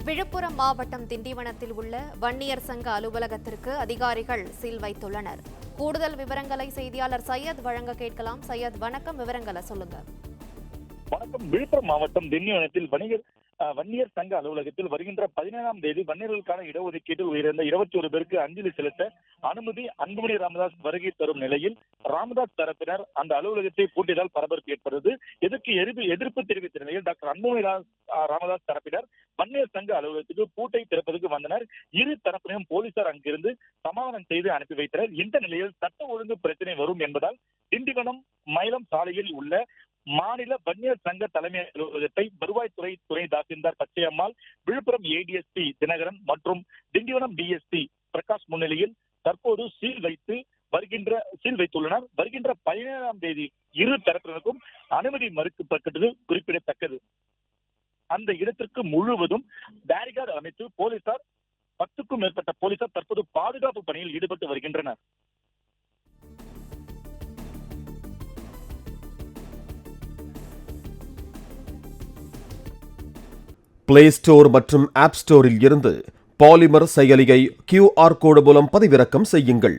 விழுப்புரம் மாவட்டம் திண்டிவனத்தில் உள்ள வன்னியர் சங்க அலுவலகத்திற்கு அதிகாரிகள் சீல் வைத்துள்ளனர். கூடுதல் விவரங்களை செய்தியாளர் சையத் வழங்க கேட்கலாம். சையத், வணக்கம், விவரங்களை சொல்லுங்க. வணக்கம். விழுப்புரம் மாவட்டம் திண்டிவனத்தில் வன்னியர் சங்க அலுவலகத்தில் வருகின்ற 17ஆம் தேதி வன்னியர்களுக்கான இடஒதுக்கீட்டில் உயர்ந்த 21 பேருக்கு அஞ்சலி செலுத்த அனுமதி அன்புமணி ராமதாஸ் வருகை தரும் நிலையில் ராமதாஸ் தரப்பினர் அந்த அலுவலகத்தை பூட்டியதால் பரபரப்பு ஏற்பட்டது. இதற்கு எதிர்ப்பு தெரிவித்த நிலையில் டாக்டர் அன்புமணி ராமதாஸ் தரப்பினர் வன்னியர் சங்க அலுவலகத்துக்கு பூட்டை திறப்பதற்கு வந்தனர். இரு தரப்பினரும் போலீசார் அங்கிருந்து சமாதானம் செய்து அனுப்பி வைத்தனர். இந்த நிலையில் சட்ட ஒழுங்கு பிரச்சனை வரும் என்பதால் திண்டிவனம் மயிலம் சாலையில் உள்ள மாநில வன்னியர் சங்க தலைமை அலுவலகத்தை வருவாய்த்துறை துணை தாசில்தார் பச்சையம்மாள், விழுப்புரம் ஏடிஎஸ்பி தினகரன் மற்றும் திண்டிவனம் டிஎஸ்பி பிரகாஷ் முன்னிலையில் தற்போது சீல் வைத்துள்ளனர். வருகின்ற 17ஆம் தேதி இரு தரப்பினருக்கும் அனுமதி மறுக்கப்பட்டது குறிப்பிடத்தக்கது. அந்த இடத்திற்கு முழுவதும் பேரிகார்டு அமைத்து போலீசார் 10க்கும் மேற்பட்ட போலீசார் தற்போது பாதுகாப்பு பணியில் ஈடுபட்டு வருகின்றனர். பிளே ஸ்டோர் மற்றும் ஆப் ஸ்டோரில் இருந்து பாலிமர் செயலியை QR கோடு மூலம் பதிவிறக்கம் செய்யுங்கள்.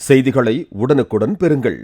செய்திகளை உடனுக்குடன் பெறுங்கள்.